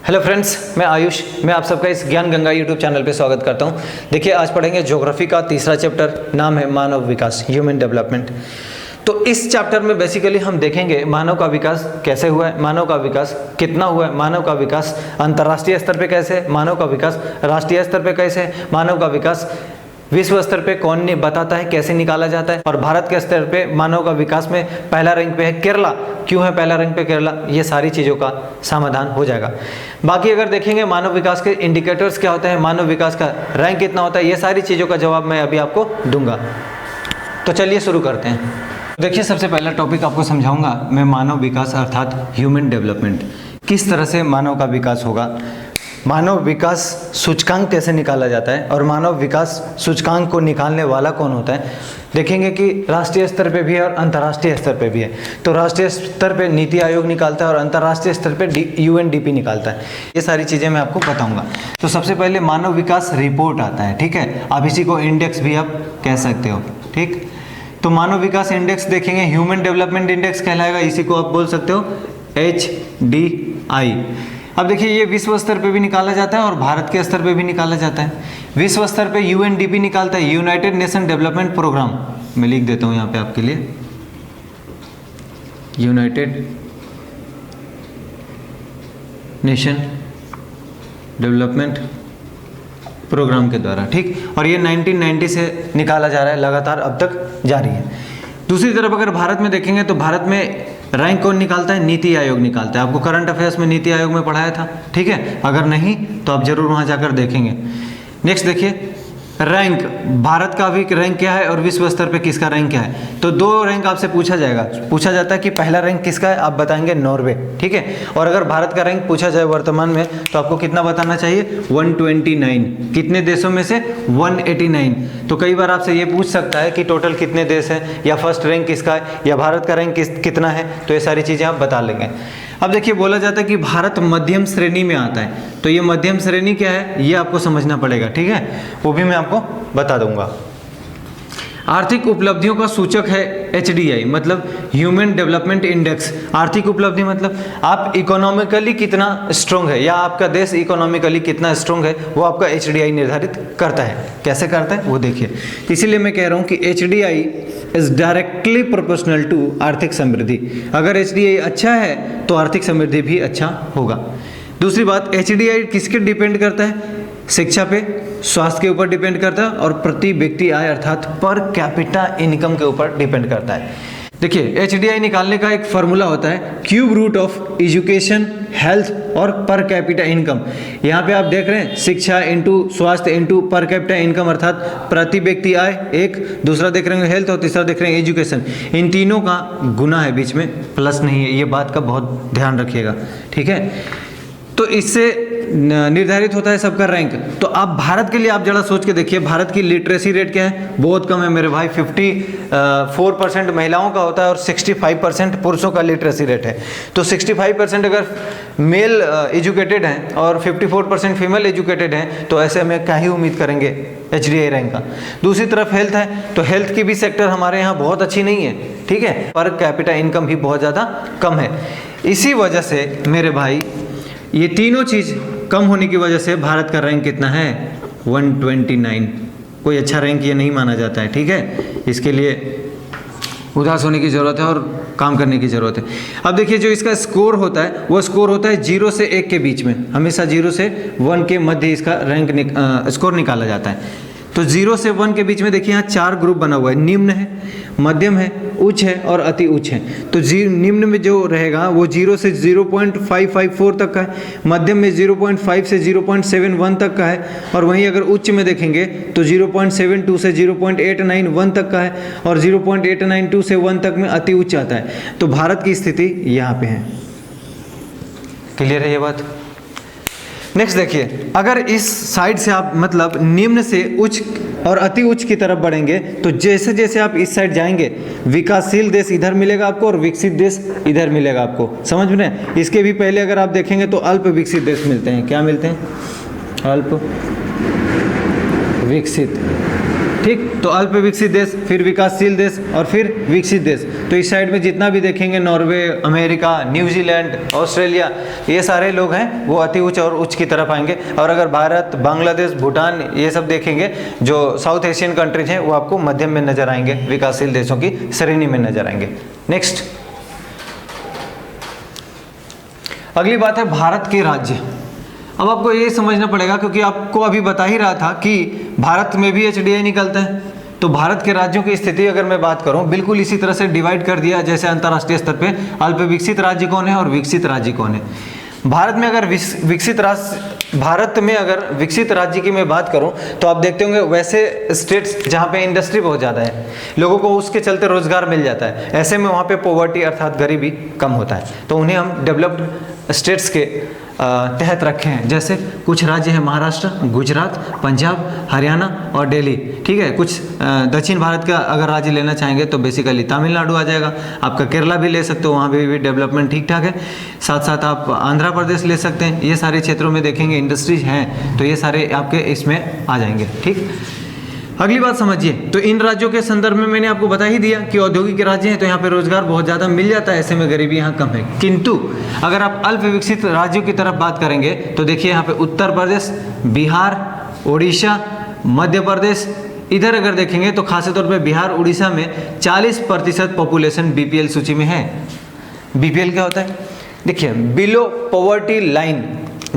Hello friends, मैं आयुष। मैं आप सबका इस ज्ञान गंगा यूट्यूब चैनल पे स्वागत करता हूं। देखिए, आज पढ़ेंगे ज्योग्राफी का तीसरा चैप्टर, नाम है मानव विकास, ह्यूमन डेवलपमेंट। तो इस चैप्टर में बेसिकली हम देखेंगे मानव का विकास कैसे हुआ है, मानव का विकास कितना हुआ है, मानव का विकास अंतर्राष्ट्रीय स्तर पे कैसे है, मानव का विकास राष्ट्रीय स्तर पे कैसे है, मानव का विकास विश्व स्तर पे कौन ने बताता है, कैसे निकाला जाता है, और भारत के स्तर पे मानव का विकास में पहला रैंक पे है केरला। क्यों है पहला रैंक पे केरला? ये सारी चीज़ों का समाधान हो जाएगा। बाकी अगर देखेंगे मानव विकास के इंडिकेटर्स क्या होते हैं, मानव विकास का रैंक कितना होता है, ये सारी चीज़ों का जवाब मैं अभी आपको दूंगा। तो चलिए शुरू करते हैं। देखिए, सबसे पहला टॉपिक आपको समझाऊंगा मैं, मानव विकास अर्थात ह्यूमन डेवलपमेंट। किस तरह से मानव का विकास होगा, मानव विकास सूचकांक कैसे निकाला जाता है, और मानव विकास सूचकांक को निकालने वाला कौन होता है। देखेंगे कि राष्ट्रीय स्तर पे भी है और अंतर्राष्ट्रीय स्तर पे भी है। तो राष्ट्रीय स्तर पे नीति आयोग निकालता है और अंतर्राष्ट्रीय स्तर पे यूएनडीपी निकालता है। ये सारी चीज़ें मैं आपको बताऊंगा। तो सबसे पहले मानव विकास रिपोर्ट आता है, ठीक है। आप इसी को इंडेक्स भी आप कह सकते हो, ठीक। तो मानव विकास इंडेक्स देखेंगे, ह्यूमन डेवलपमेंट इंडेक्स कहलाएगा, इसी को आप बोल सकते हो HDI। अब देखिए, ये विश्व स्तर पे भी निकाला जाता है और भारत के स्तर पे भी निकाला जाता है। विश्व स्तर पे यूएनडीपी निकालता है, यूनाइटेड नेशन डेवलपमेंट प्रोग्राम। मैं लिख देता हूँ यहाँ पे आपके लिए, यूनाइटेड नेशन डेवलपमेंट प्रोग्राम के द्वारा, ठीक। और ये 1990 से निकाला जा रहा है, लगातार अब तक जारी है। दूसरी तरफ अगर भारत में देखेंगे तो भारत में रैंक कौन निकालता है? नीति आयोग निकालता है। आपको करंट अफेयर्स में नीति आयोग में पढ़ाया था, ठीक है। अगर नहीं तो आप जरूर वहाँ जाकर देखेंगे। नेक्स्ट देखिए, रैंक, भारत का भी रैंक क्या है और विश्व स्तर पे किसका रैंक क्या है। तो दो रैंक आपसे पूछा जाएगा, पूछा जाता है कि पहला रैंक किसका है, आप बताएंगे नॉर्वे, ठीक है। और अगर भारत का रैंक पूछा जाए वर्तमान में तो आपको कितना बताना चाहिए? 129। कितने देशों में से? 189। तो कई बार आपसे ये पूछ सकता है कि टोटल कितने देश हैं, या फर्स्ट रैंक किसका है, या भारत का रैंक कितना है। तो ये सारी चीज़ें आप बता लेंगे। अब देखिए, बोला जाता है कि भारत मध्यम श्रेणी में आता है। तो ये मध्यम श्रेणी क्या है, ये आपको समझना पड़ेगा, ठीक है। वो भी मैं आपको बता दूंगा। आर्थिक उपलब्धियों का सूचक है HDI, मतलब ह्यूमन डेवलपमेंट इंडेक्स। आर्थिक उपलब्धि मतलब आप इकोनॉमिकली कितना स्ट्रोंग है, या आपका देश इकोनॉमिकली कितना स्ट्रोंग है, वो आपका HDI निर्धारित करता है। कैसे करता है वो देखिए। इसीलिए मैं कह रहा हूँ कि HDI is directly proportional to आर्थिक समृद्धि। अगर HDI अच्छा है तो आर्थिक समृद्धि भी अच्छा होगा। दूसरी बात, HDI किसके डिपेंड करता है? शिक्षा पे, स्वास्थ्य के ऊपर डिपेंड करता है, और प्रति व्यक्ति आय अर्थात पर कैपिटा इनकम के ऊपर डिपेंड करता है। देखिए, HDI निकालने का एक फॉर्मूला होता है, cube root of education, health और पर कैपिटा इनकम। यहाँ पे आप देख रहे हैं, शिक्षा इंटू स्वास्थ्य इंटू पर कैपिटा इनकम अर्थात प्रति व्यक्ति आय एक, दूसरा देख रहे हैं हेल्थ, और तीसरा देख रहे हैं एजुकेशन। इन तीनों का गुना है, बीच में प्लस नहीं है। ये बात का बहुत ध्यान रखिएगा, ठीक है। तो इससे निर्धारित होता है सबका रैंक। तो आप भारत के लिए आप जरा सोच के देखिए, भारत की लिटरेसी रेट क्या है? बहुत कम है मेरे भाई। 54% महिलाओं का होता है और 65% पुरुषों का लिटरेसी रेट है। तो 65% अगर मेल एजुकेटेड हैं और 54% फीमेल एजुकेटेड हैं, तो ऐसे में क्या ही उम्मीद करेंगे HDI रैंक का। दूसरी तरफ हेल्थ है, तो हेल्थ की भी सेक्टर हमारे यहाँ बहुत अच्छी नहीं है, ठीक है। पर कैपिटा इनकम भी बहुत ज़्यादा कम है। इसी वजह से मेरे भाई, ये तीनों चीज़ कम होने की वजह से भारत का रैंक कितना है? 129। कोई अच्छा रैंक ये नहीं माना जाता है, ठीक है। इसके लिए उदास होने की ज़रूरत है और काम करने की ज़रूरत है। अब देखिए, जो इसका स्कोर होता है वो स्कोर होता है 0 से 1 के बीच में। हमेशा 0 से 1 के मध्य इसका रैंक स्कोर निकाला जाता है। तो 0 से 1 के बीच में देखिए, यहाँ 4 ग्रुप बना हुआ है। निम्न है, मध्यम है, उच्च है और अति उच्च है। तो निम्न में जो रहेगा वो 0 से 0.554 तक का है, मध्यम में 0.5 से 0.71 तक का है, और वहीं अगर उच्च में देखेंगे तो 0.72 से 0.891 तक का है, और 0.892 से 1 तक में अति उच्च आता है। तो भारत की स्थिति यहाँ पे है। क्लियर है ये बात? नेक्स्ट देखिए, अगर इस साइड से आप मतलब निम्न से उच्च और अति उच्च की तरफ बढ़ेंगे, तो जैसे जैसे आप इस साइड जाएंगे, विकासशील देश इधर मिलेगा आपको और विकसित देश इधर मिलेगा आपको। समझ में नहीं? इसके भी पहले अगर आप देखेंगे तो अल्प विकसित देश मिलते हैं। क्या मिलते हैं? अल्प विकसित, ठीक। तो अल्प विकसित देश, फिर विकासशील देश और फिर विकसित देश। तो इस साइड में जितना भी देखेंगे नॉर्वे, अमेरिका, न्यूजीलैंड, ऑस्ट्रेलिया, ये सारे लोग हैं वो अति उच्च और उच्च की तरफ आएंगे। और अगर भारत, बांग्लादेश, भूटान ये सब देखेंगे जो साउथ एशियन कंट्रीज हैं वो आपको मध्यम में नजर आएंगे, विकासशील देशों की श्रेणी में नजर आएंगे। नेक्स्ट, अगली बात है भारत के राज्य। अब आपको ये समझना पड़ेगा क्योंकि आपको अभी बता ही रहा था कि भारत में भी HDI निकलता है, तो भारत के राज्यों की स्थिति अगर मैं बात करूं बिल्कुल इसी तरह से डिवाइड कर दिया जैसे अंतर्राष्ट्रीय स्तर पे अल्प विकसित राज्य कौन है और विकसित राज्य कौन है। भारत में अगर विकसित राज्य की मैं बात करूं तो आप देखते होंगे वैसे स्टेट्स जहां पे इंडस्ट्री बहुत ज़्यादा है, लोगों को उसके चलते रोजगार मिल जाता है, ऐसे में वहां पे पॉवर्टी अर्थात गरीबी कम होता है, तो उन्हें हम डेवलप्ड स्टेट्स के तहत रखे हैं। जैसे कुछ राज्य हैं महाराष्ट्र, गुजरात, पंजाब, हरियाणा और दिल्ली, ठीक है। कुछ दक्षिण भारत का अगर राज्य लेना चाहेंगे तो बेसिकली तमिलनाडु आ जाएगा, आपका केरला भी ले सकते हो, वहाँ भी डेवलपमेंट ठीक ठाक है। साथ साथ आप आंध्र प्रदेश ले सकते हैं, ये सारे क्षेत्रों में देखेंगे इंडस्ट्रीज हैं तो ये सारे आपके इसमें आ जाएंगे, ठीक। अगली बात समझिए, तो इन राज्यों के संदर्भ में मैंने आपको बता ही दिया कि औद्योगिक राज्य हैं तो यहाँ पे रोजगार बहुत ज़्यादा मिल जाता है, ऐसे में गरीबी यहाँ कम है। किंतु अगर आप अल्प विकसित राज्यों की तरफ बात करेंगे तो देखिए यहाँ पे उत्तर प्रदेश, बिहार, उड़ीसा, मध्य प्रदेश, इधर अगर देखेंगे तो खास तौर पे बिहार, उड़ीसा में 40% पॉपुलेशन BPL सूची में है। BPL क्या होता है? देखिए, बिलो पॉवर्टी लाइन,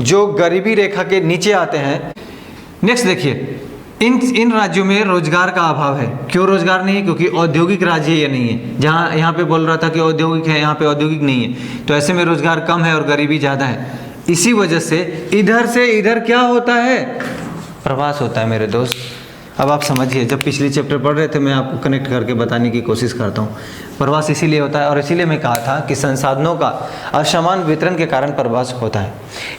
जो गरीबी रेखा के नीचे आते हैं। नेक्स्ट देखिए, इन राज्यों में रोजगार का अभाव है। क्यों रोजगार नहीं है? क्योंकि औद्योगिक राज्य ये नहीं है। जहाँ यहाँ पे बोल रहा था कि औद्योगिक है, यहाँ पे औद्योगिक नहीं है, तो ऐसे में रोजगार कम है और गरीबी ज़्यादा है। इसी वजह से इधर क्या होता है? प्रवास होता है मेरे दोस्त। अब आप समझिए, जब पिछली चैप्टर पढ़ रहे थे मैं आपको कनेक्ट करके बताने की कोशिश करता हूँ। प्रवास इसीलिए होता है और इसीलिए मैं कहा था कि संसाधनों का असमान वितरण के कारण प्रवास होता है।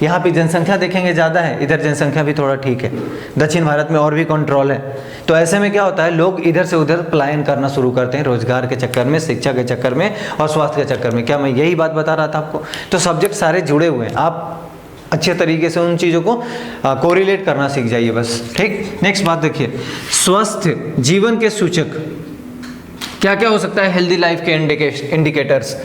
यहाँ पे जनसंख्या देखेंगे ज़्यादा है, इधर जनसंख्या भी थोड़ा ठीक है, दक्षिण भारत में और भी कंट्रोल है। तो ऐसे में क्या होता है, लोग इधर से उधर पलायन करना शुरू करते हैं रोजगार के चक्कर में, शिक्षा के चक्कर में और स्वास्थ्य के चक्कर में। क्या मैं यही बात बता रहा था आपको? तो सब्जेक्ट सारे जुड़े हुए हैं, आप अच्छे तरीके से उन चीज़ों को कोरिलेट करना सीख जाइए बस, ठीक। नेक्स्ट बात देखिए, स्वस्थ जीवन के सूचक क्या क्या हो सकता है? हेल्दी लाइफ के इंडिकेटर्स।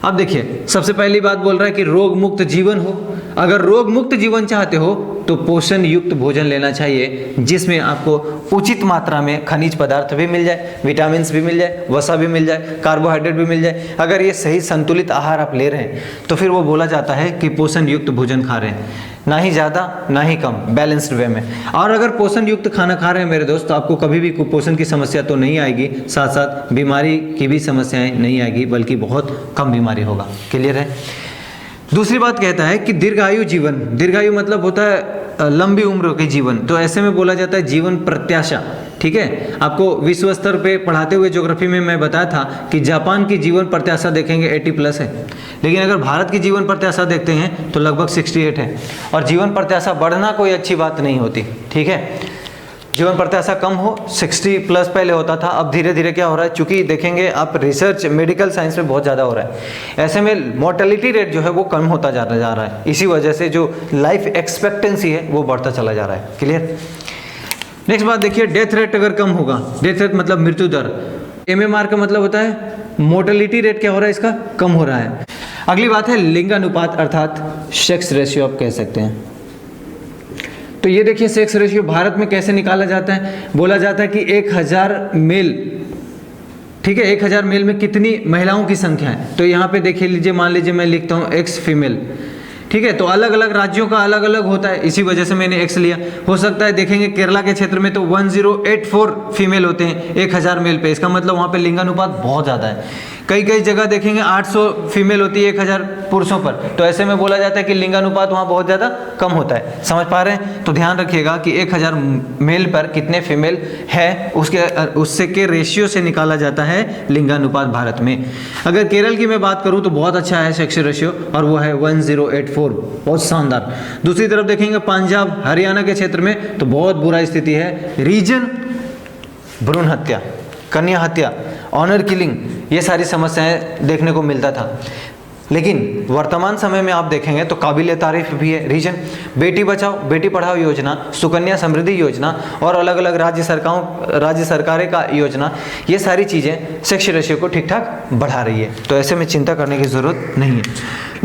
अब देखिए, सबसे पहली बात बोल रहा है कि रोग मुक्त जीवन हो। अगर रोग मुक्त जीवन चाहते हो तो पोषण युक्त भोजन लेना चाहिए, जिसमें आपको उचित मात्रा में खनिज पदार्थ भी मिल जाए, विटामिन भी मिल जाए, वसा भी मिल जाए, कार्बोहाइड्रेट भी मिल जाए। अगर ये सही संतुलित आहार आप ले रहे हैं तो फिर वो बोला जाता है कि पोषण युक्त भोजन खा रहे हैं, ना ही ज़्यादा ना ही कम, बैलेंस्ड वे में। और अगर पोषण युक्त खाना खा रहे हैं मेरे दोस्त तो आपको कभी भी कुपोषण की समस्या तो नहीं आएगी, साथ साथ बीमारी की भी समस्याएं नहीं आएगी, बल्कि बहुत कम बीमारी होगा। क्लियर है? दूसरी बात कहता है कि दीर्घायु जीवन। दीर्घायु मतलब होता है लंबी उम्र के जीवन, तो ऐसे में बोला जाता है जीवन प्रत्याशा, ठीक है। आपको विश्व स्तर पे पढ़ाते हुए ज्योग्राफी में मैं बताया था कि जापान की जीवन प्रत्याशा देखेंगे 80+ है, लेकिन अगर भारत की जीवन प्रत्याशा देखते हैं तो लगभग 68 है। और जीवन प्रत्याशा बढ़ना कोई अच्छी बात नहीं होती, ठीक है। जीवन प्रत्याशा कम हो, 60+ पहले होता था, अब धीरे धीरे क्या हो रहा है, चूंकि देखेंगे आप रिसर्च मेडिकल साइंस में बहुत ज़्यादा हो रहा है, ऐसे में मोर्टेलिटी रेट जो है वो कम होता जा रहा है। इसी वजह से जो लाइफ एक्सपेक्टेंसी है वो बढ़ता चला जा रहा है। क्लियर? नेक्स्ट बात देखिए, डेथ रेट अगर कम होगा, डेथ रेट मतलब मृत्यु दर, MMR का मतलब होता है मोर्टेलिटी रेट क्या हो रहा है, इसका कम हो रहा है। अगली बात है लिंगानुपात अर्थात सेक्स रेशियो आप कह सकते हैं। तो ये देखिए सेक्स रेशियो भारत में कैसे निकाला जाता है? बोला जाता है कि 1000 मेल, ठीक है, 1000 मेल में कितनी महिलाओं की संख्या है। तो यहाँ पे देखिए लीजिए, मान लीजिए मैं लिखता हूँ X फीमेल, ठीक है। तो अलग अलग राज्यों का अलग अलग होता है, इसी वजह से मैंने X लिया। हो सकता है देखेंगे केरला के क्षेत्र में तो 1084 फीमेल होते हैं 1000 मेल पे, इसका मतलब वहाँ पे लिंगानुपात बहुत ज़्यादा है। कई जगह देखेंगे 800 फीमेल होती है 1000 पुरुषों पर, तो ऐसे में बोला जाता है कि लिंगानुपात वहाँ बहुत ज़्यादा कम होता है। समझ पा रहे हैं? तो ध्यान रखिएगा कि 1000 मेल पर कितने फीमेल है, उससे के रेशियो से निकाला जाता है लिंगानुपात भारत में। अगर केरल की मैं बात करूँ तो बहुत अच्छा है सेक्स रेशियो, और वो है 1084, बहुत शानदार। दूसरी तरफ देखेंगे पंजाब हरियाणा के क्षेत्र में तो बहुत बुरा स्थिति है। रीजन भ्रूण हत्या, कन्या हत्या, ऑनर किलिंग, ये सारी समस्याएं देखने को मिलता था। लेकिन वर्तमान समय में आप देखेंगे तो काबिल तारीफ भी है रीजन। बेटी बचाओ बेटी पढ़ाओ योजना, सुकन्या समृद्धि योजना और अलग अलग राज्य सरकारें का योजना, ये सारी चीज़ें सेक्स रेशियो को ठीक ठाक बढ़ा रही है। तो ऐसे में चिंता करने की ज़रूरत नहीं है।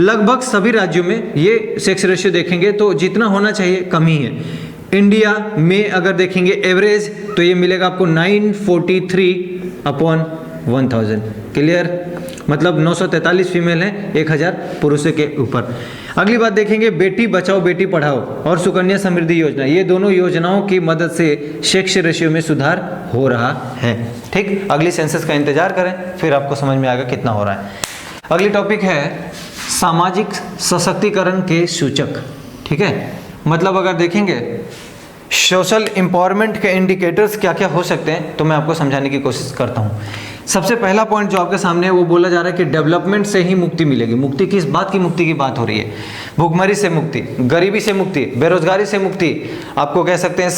लगभग सभी राज्यों में ये सेक्स रेशियो देखेंगे तो जितना होना चाहिए कम ही है। इंडिया में अगर देखेंगे एवरेज तो ये मिलेगा आपको 943/1000। क्लियर? मतलब 943 फीमेल हैं 1000 पुरुषों के ऊपर। अगली बात देखेंगे बेटी बचाओ बेटी पढ़ाओ और सुकन्या समृद्धि योजना, ये दोनों योजनाओं की मदद से सेक्स रेशियो में सुधार हो रहा है। ठीक, अगली सेंसस का इंतजार करें, फिर आपको समझ में आएगा कितना हो रहा है। अगली टॉपिक है सामाजिक सशक्तिकरण के सूचक। ठीक है, मतलब अगर देखेंगे सोशल एम्पावरमेंट के इंडिकेटर्स क्या क्या हो सकते हैं तो मैं आपको समझाने की कोशिश करता हूँ। सबसे पहला पॉइंट जो आपके सामने है वो बोला जा रहा है कि डेवलपमेंट से ही मुक्ति मिलेगी। मुक्ति किस बात की मुक्ति की बात हो रही है? भुखमरी से मुक्ति, गरीबी से मुक्ति, बेरोजगारी से मुक्ति, आपको कह सकते हैं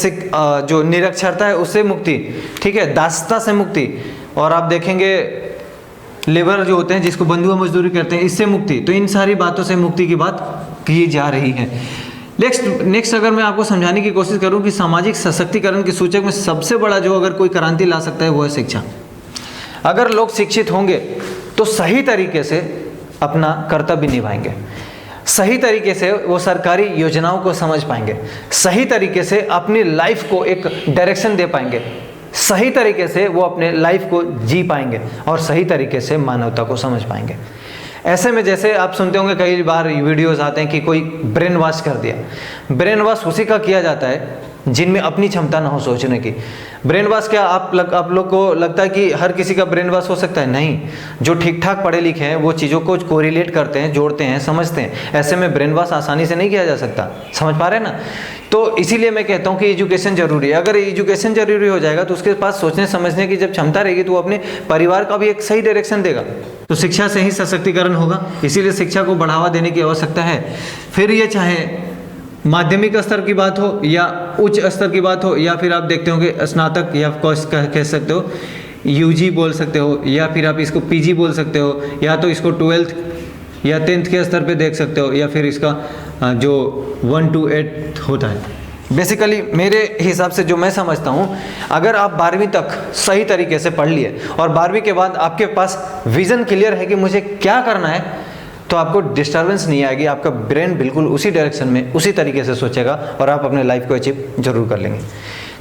जो निरक्षरता है उससे मुक्ति, ठीक है, दासता से मुक्ति, और आप देखेंगे लेबर जो होते हैं जिसको बंधुआ मजदूरी करते हैं इससे मुक्ति। तो इन सारी बातों से मुक्ति की बात की जा रही है। नेक्स्ट अगर मैं आपको समझाने की कोशिश करूं कि सामाजिक सशक्तिकरण के सूचक में सबसे बड़ा जो अगर कोई क्रांति ला सकता है वो है शिक्षा। अगर लोग शिक्षित होंगे तो सही तरीके से अपना कर्तव्य निभाएंगे, सही तरीके से वो सरकारी योजनाओं को समझ पाएंगे, सही तरीके से अपनी लाइफ को एक डायरेक्शन दे पाएंगे, सही तरीके से वो अपने लाइफ को जी पाएंगे और सही तरीके से मानवता को समझ पाएंगे। ऐसे में जैसे आप सुनते होंगे कई बार वीडियोस आते हैं कि कोई ब्रेन वॉश कर दिया। ब्रेन वॉश उसी का किया जाता है जिनमें अपनी क्षमता ना हो सोचने की। ब्रेन वॉश क्या आप लोग को लगता है कि हर किसी का ब्रेन वॉश हो सकता है? नहीं। जो ठीक ठाक पढ़े लिखे हैं वो चीज़ों को कोरिलेट करते हैं, जोड़ते हैं, समझते हैं। ऐसे में ब्रेन वॉश आसानी से नहीं किया जा सकता। समझ पा रहे हैं ना? तो इसीलिए मैं कहता हूँ कि एजुकेशन जरूरी है। अगर एजुकेशन जरूरी हो जाएगा तो उसके पास सोचने समझने की जब क्षमता रहेगी तो वो अपने परिवार का भी एक सही डायरेक्शन देगा। तो शिक्षा से ही सशक्तिकरण होगा, इसीलिए शिक्षा को बढ़ावा देने की आवश्यकता है। फिर ये चाहे माध्यमिक स्तर की बात हो या उच्च स्तर की बात हो, या फिर आप देखते होंगे स्नातक या कह सकते हो यूजी बोल सकते हो, या फिर आप इसको पीजी बोल सकते हो, या तो इसको 12th या 10th के स्तर पे देख सकते हो, या फिर इसका जो 1 to 8 होता है। बेसिकली मेरे हिसाब से जो मैं समझता हूँ, अगर आप 12वीं तक सही तरीके से पढ़ लिए और 12वीं के बाद आपके पास विज़न क्लियर है कि मुझे क्या करना है, तो आपको डिस्टर्बेंस नहीं आएगी। आपका ब्रेन बिल्कुल उसी डायरेक्शन में उसी तरीके से सोचेगा और आप अपने लाइफ को अचीव जरूर कर लेंगे।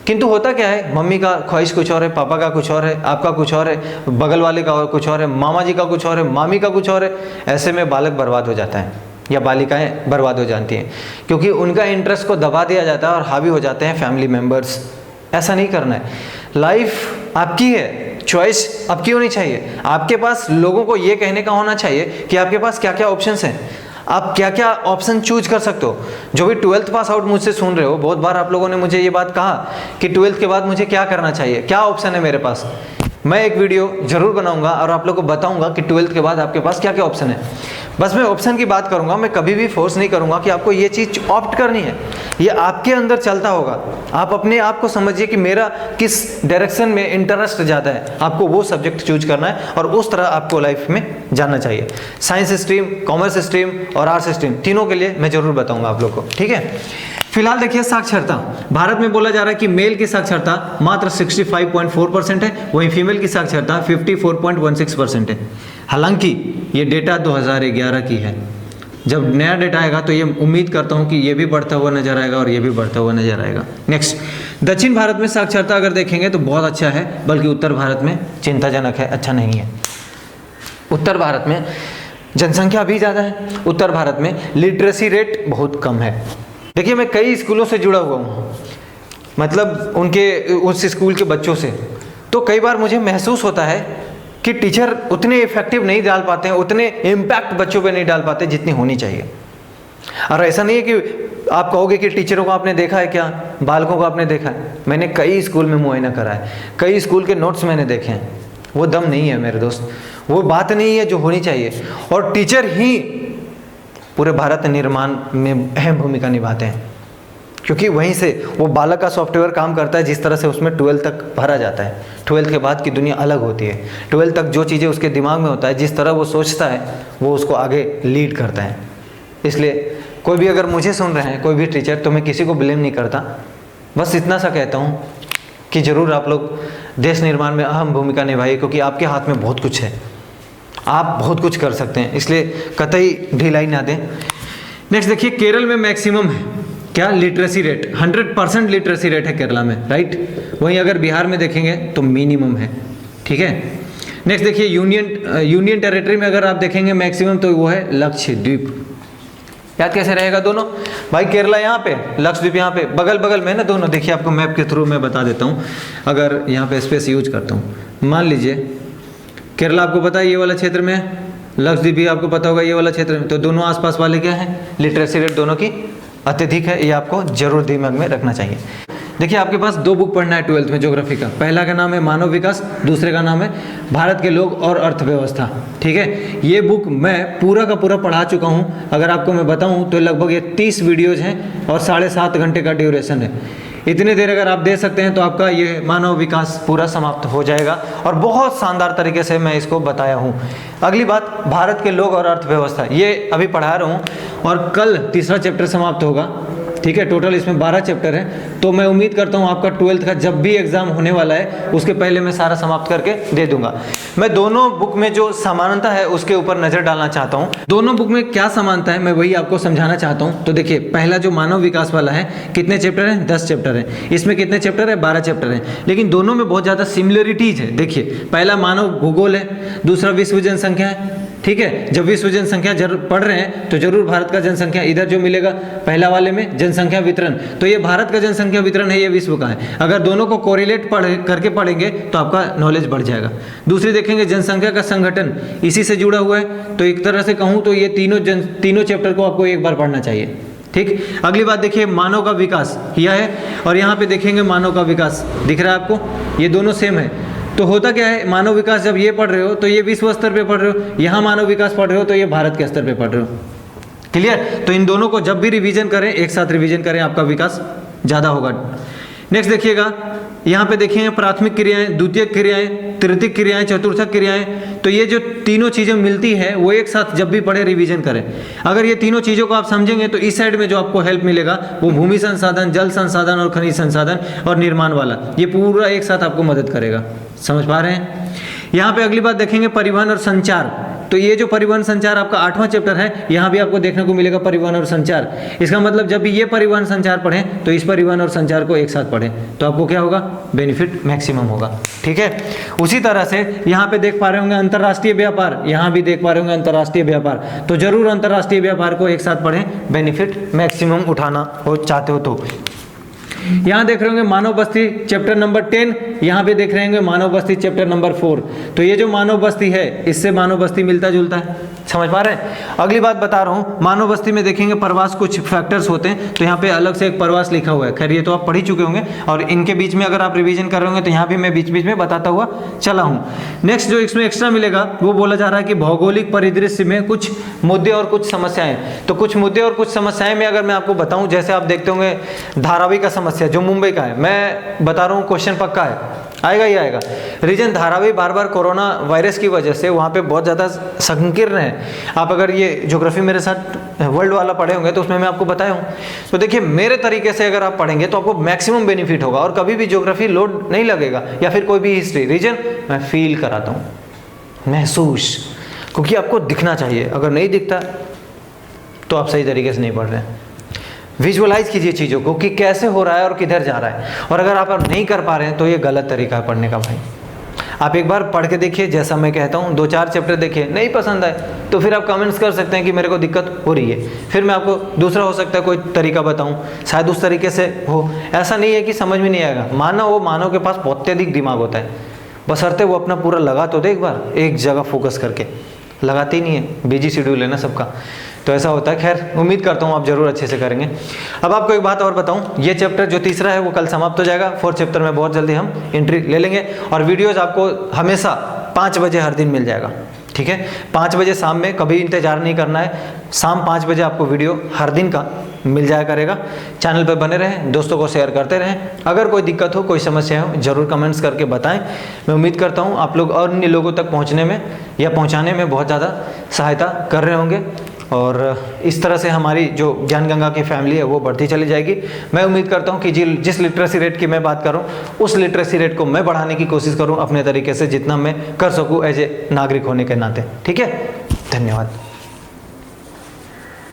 किंतु होता क्या है, मम्मी का ख्वाहिश कुछ और है, पापा का कुछ और है, आपका कुछ और है, बगल वाले का कुछ और है, मामा जी का कुछ और है, मामी का कुछ और है। ऐसे में बालक बर्बाद हो जाता है या बालिकाएं बर्बाद हो जाती हैं, क्योंकि उनका इंटरेस्ट को दबा दिया जाता है और हावी हो जाते हैं फैमिली मेम्बर्स। ऐसा नहीं करना है। लाइफ आपकी है, चॉइस आपकी होनी चाहिए। आपके पास लोगों को ये कहने का होना चाहिए कि आपके पास क्या क्या ऑप्शंस हैं, आप क्या क्या ऑप्शन चूज कर सकते हो। जो भी 12th पास आउट मुझसे सुन रहे हो, बहुत बार आप लोगों ने मुझे ये बात कहा कि 12th के बाद मुझे क्या करना चाहिए, क्या ऑप्शन है मेरे पास। मैं एक वीडियो जरूर बनाऊंगा और आप लोगों को बताऊंगा कि 12th के बाद आपके पास क्या क्या ऑप्शन है। बस मैं ऑप्शन की बात करूंगा, मैं कभी भी फोर्स नहीं करूंगा कि आपको ये चीज़ ऑप्ट करनी है। ये आपके अंदर चलता होगा। आप अपने आप को समझिए कि मेरा किस डायरेक्शन में इंटरेस्ट ज़्यादा है, आपको वो सब्जेक्ट चूज करना है और उस तरह आपको लाइफ में जानना चाहिए। साइंस स्ट्रीम, कॉमर्स स्ट्रीम और आर्ट्स स्ट्रीम, तीनों के लिए मैं जरूर बताऊंगा आप लोग को। ठीक है, फिलहाल देखिए साक्षरता। भारत में बोला जा रहा है कि मेल की साक्षरता मात्र 65.4% है, वहीं फीमेल की साक्षरता 54.16% है। हालांकि ये डेटा 2011 की है। जब नया डेटा आएगा तो ये उम्मीद करता हूँ कि ये भी बढ़ता हुआ नजर आएगा और ये भी बढ़ता हुआ नजर आएगा। नेक्स्ट, दक्षिण भारत में साक्षरता अगर देखेंगे तो बहुत अच्छा है, बल्कि उत्तर भारत में चिंताजनक है, अच्छा नहीं है। उत्तर भारत में जनसंख्या भी ज़्यादा है, उत्तर भारत में लिटरेसी रेट बहुत कम है। देखिए, मैं कई स्कूलों से जुड़ा हुआ हूँ, मतलब उस स्कूल के बच्चों से, तो कई बार मुझे महसूस होता है कि टीचर उतने इफेक्टिव नहीं डाल पाते हैं, उतने इम्पैक्ट बच्चों पे नहीं डाल पाते जितनी होनी चाहिए। और ऐसा नहीं है कि आप कहोगे कि टीचरों को आपने देखा है क्या, बालकों को आपने देखा है। मैंने कई स्कूल में मुआयना करा है, कई स्कूल के नोट्स मैंने देखे हैं। वो दम नहीं है मेरे दोस्त, वो बात नहीं है जो होनी चाहिए। और टीचर ही पूरे भारत निर्माण में अहम भूमिका निभाते हैं। क्योंकि वहीं से वो बालक का सॉफ्टवेयर काम करता है, जिस तरह से उसमें 12 तक भरा जाता है। 12 के बाद की दुनिया अलग होती है। 12 तक जो चीज़ें उसके दिमाग में होता है, जिस तरह वो सोचता है, वो उसको आगे लीड करता है। इसलिए कोई भी अगर मुझे सुन रहे हैं, कोई भी टीचर, तो मैं किसी को ब्लेम नहीं करता, बस इतना सा कहता हूँ कि ज़रूर आप लोग देश निर्माण में अहम भूमिका निभाइए, क्योंकि आपके हाथ में बहुत कुछ है, आप बहुत कुछ कर सकते हैं, इसलिए कतई ढिलाई ना दें। नेक्स्ट देखिए, केरल में मैक्सिमम है क्या लिटरेसी रेट, 100% लिटरेसी रेट है केरला में, राइट। वहीं अगर बिहार में देखेंगे तो मिनिमम है, ठीक है। नेक्स्ट देखिए, यूनियन टेरिटरी में अगर आप देखेंगे मैक्सिमम, तो वो है लक्षद्वीप। याद कैसे रहेगा दोनों, भाई केरला यहाँ पे, लक्षद्वीप यहाँ पे, बगल बगल में ना दोनों। देखिए आपको मैप के थ्रू मैं बता देता हूँ, अगर यहाँ पे स्पेस यूज करता हूँ। मान लीजिए केरला आपको पता है ये वाला क्षेत्र में है, लक्षद्वीप भी आपको पता होगा ये वाला क्षेत्र में, तो दोनों आसपास वाले क्या है, लिटरेसी रेट दोनों की अत्यधिक है। ये आपको जरूर दिमाग में रखना चाहिए। देखिए आपके पास 2 बुक पढ़ना है 12th में ज्योग्राफी का। पहला का नाम है मानव विकास, दूसरे का नाम है भारत के लोग और अर्थव्यवस्था, ठीक है। ये बुक मैं पूरा का पूरा पढ़ा चुका हूँ। अगर आपको मैं बताऊँ तो लगभग ये 30 वीडियोज़ हैं और 7.5 घंटे का ड्यूरेशन है। इतनी देर अगर आप दे सकते हैं तो आपका ये मानव विकास पूरा समाप्त हो जाएगा, और बहुत शानदार तरीके से मैं इसको बताया हूँ। अगली बात, भारत के लोग और अर्थव्यवस्था, ये अभी पढ़ा रहा हूँ, और कल तीसरा चैप्टर समाप्त होगा, ठीक है। टोटल इसमें 12 चैप्टर हैं, तो मैं उम्मीद करता हूँ आपका 12th का जब भी एग्जाम होने वाला है उसके पहले मैं सारा समाप्त करके दे दूंगा। मैं दोनों बुक में जो समानता है उसके ऊपर नज़र डालना चाहता हूँ। दोनों बुक में क्या समानता है मैं वही आपको समझाना चाहता हूँ। तो देखिए, पहला जो मानव विकास वाला है, कितने चैप्टर हैं, 10 चैप्टर हैं। इसमें कितने चैप्टर है, 12 चैप्टर हैं, लेकिन दोनों में बहुत ज़्यादा सिमिलरिटीज है। देखिए, पहला मानव भूगोल है, दूसरा विश्व जनसंख्या है, ठीक है। जब विश्व जनसंख्या पढ़ रहे हैं तो जरूर भारत का जनसंख्या इधर जो मिलेगा पहला वाले में जनसंख्या वितरण, तो ये भारत का जनसंख्या वितरण है, ये विश्व का है। अगर दोनों को कोरिलेट करके पढ़ेंगे तो आपका नॉलेज बढ़ जाएगा। दूसरी देखेंगे जनसंख्या का संगठन, इसी से जुड़ा हुआ है, तो एक तरह से कहूँ तो ये तीनों चैप्टर को आपको एक बार पढ़ना चाहिए, ठीक। अगली बात देखिए, मानव का विकास यह है, और यहाँ पे देखेंगे मानव का विकास, दिख रहा है आपको, ये दोनों सेम है। तो होता क्या है, मानव विकास जब ये पढ़ रहे हो तो ये विश्व स्तर पे पढ़ रहे हो, यहाँ मानव विकास पढ़ रहे हो तो ये भारत के स्तर पे पढ़ रहे हो, क्लियर। तो इन दोनों को जब भी रिवीजन करें, एक साथ रिवीजन करें, आपका विकास ज़्यादा होगा। नेक्स्ट देखिएगा, यहाँ पे देखिए प्राथमिक क्रियाएं, द्वितीयक क्रियाएं, तृतीयक क्रियाएं, चतुर्थक क्रियाएं, तो ये जो तीनों चीज़ें मिलती है वो एक साथ जब भी पढ़े रिवीजन करें। अगर ये तीनों चीज़ों को आप समझेंगे तो इस साइड में जो आपको हेल्प मिलेगा वो भूमि संसाधन, जल संसाधन और खनिज संसाधन और निर्माण वाला, ये पूरा एक साथ आपको मदद करेगा। समझ पा रहे हैं। यहाँ पे अगली बात देखेंगे परिवहन और संचार, तो ये जो परिवहन संचार आपका 8वां चैप्टर है, यहाँ भी आपको देखने को मिलेगा परिवहन और संचार। इसका मतलब जब भी ये परिवहन संचार पढ़ें तो इस परिवहन और संचार को एक साथ पढ़ें, तो आपको क्या होगा, बेनिफिट मैक्सिमम होगा, ठीक है। उसी तरह से यहाँ पे देख पा रहे होंगे अंतर्राष्ट्रीय व्यापार, यहाँ भी देख पा रहे होंगे अंतर्राष्ट्रीय व्यापार, तो जरूर अंतर्राष्ट्रीय व्यापार को एक साथ पढ़ें, बेनिफिट मैक्सिमम उठाना हो चाहते हो तो। यहाँ देख रहे होंगे मानव बस्ती चैप्टर नंबर 10, यहाँ पे देख रहे होंगे मानव बस्ती चैप्टर नंबर 4। तो ये जो मानव बस्ती है इससे मानव बस्ती मिलता जुलता है, समझ पा रहे हैं। अगली बात बता रहा हूँ, मानव बस्ती में देखेंगे प्रवास कुछ फैक्टर्स होते हैं, तो यहाँ पे अलग से एक प्रवास लिखा हुआ है। खैर ये तो आप पढ़ ही चुके होंगे, और इनके बीच में अगर आप रिवीजन कर रहे होंगे तो यहाँ भी मैं बीच बीच में बताता हुआ चला हूँ। नेक्स्ट जो इसमें एक्स्ट्रा मिलेगा वो बोला जा रहा है कि भौगोलिक परिदृश्य में कुछ मुद्दे और कुछ समस्याएं। तो कुछ मुद्दे और कुछ समस्याएं में अगर मैं आपको बताऊं, जैसे आप देखते होंगे धारावी का समस्या जो मुंबई का है, मैं बता रहा हूँ क्वेश्चन पक्का है, आएगा ही आएगा। रीजन धारावी बार बार कोरोना वायरस की वजह से वहाँ पे बहुत ज़्यादा संकीर्ण है। आप अगर ये ज्योग्राफी मेरे साथ वर्ल्ड वाला पढ़े होंगे तो उसमें मैं आपको बताया हूँ। तो देखिए मेरे तरीके से अगर आप पढ़ेंगे तो आपको मैक्सिमम बेनिफिट होगा, और कभी भी ज्योग्राफी लोड नहीं लगेगा, या फिर कोई भी हिस्ट्री। रीजन मैं फील कराता हूँ, महसूस, क्योंकि आपको दिखना चाहिए। अगर नहीं दिखता तो आप सही तरीके से नहीं पढ़ रहे हैं। विजुअलाइज कीजिए चीज़ों को कि कैसे हो रहा है और किधर जा रहा है, और अगर आप नहीं कर पा रहे हैं तो ये गलत तरीका है पढ़ने का भाई। आप एक बार पढ़ के देखिए, जैसा मैं कहता हूँ 2-4 चैप्टर देखिए, नहीं पसंद आए तो फिर आप कमेंट्स कर सकते हैं कि मेरे को दिक्कत हो रही है, फिर मैं आपको दूसरा हो सकता है कोई तरीका बताऊँ, शायद उस तरीके से हो। ऐसा नहीं है कि समझ में नहीं आएगा। मानव के पास बहुत अधिक दिमाग होता है, बशर्ते वो अपना पूरा लगा तो दे, एक बार एक जगह फोकस करके। लगाते ही नहीं है, बिजी शेड्यूल है ना सबका, तो ऐसा होता है। खैर उम्मीद करता हूँ आप जरूर अच्छे से करेंगे। अब आपको एक बात और बताऊँ, ये चैप्टर जो तीसरा है वो कल समाप्त हो जाएगा। 4th चैप्टर में बहुत जल्दी हम एंट्री ले लेंगे, और वीडियोज़ आपको हमेशा 5 बजे हर दिन मिल जाएगा, ठीक है। 5 बजे शाम में, कभी इंतजार नहीं करना है, शाम 5 बजे आपको वीडियो हर दिन का मिल जाया करेगा। चैनल पर बने रहें, दोस्तों को शेयर करते रहें। अगर कोई दिक्कत हो, कोई समस्या हो, ज़रूर कमेंट्स करके बताएं। मैं उम्मीद करता हूँ आप लोग और अन्य लोगों तक पहुँचने में या पहुँचाने में बहुत ज़्यादा सहायता कर रहे होंगे, और इस तरह से हमारी जो ज्ञान गंगा की फैमिली है वो बढ़ती चली जाएगी। मैं उम्मीद करता हूँ कि जिस लिटरेसी रेट की मैं बात करूँ, उस लिटरेसी रेट को मैं बढ़ाने की कोशिश करूँ अपने तरीके से, जितना मैं कर सकूँ एज ए नागरिक होने के नाते। ठीक है, धन्यवाद।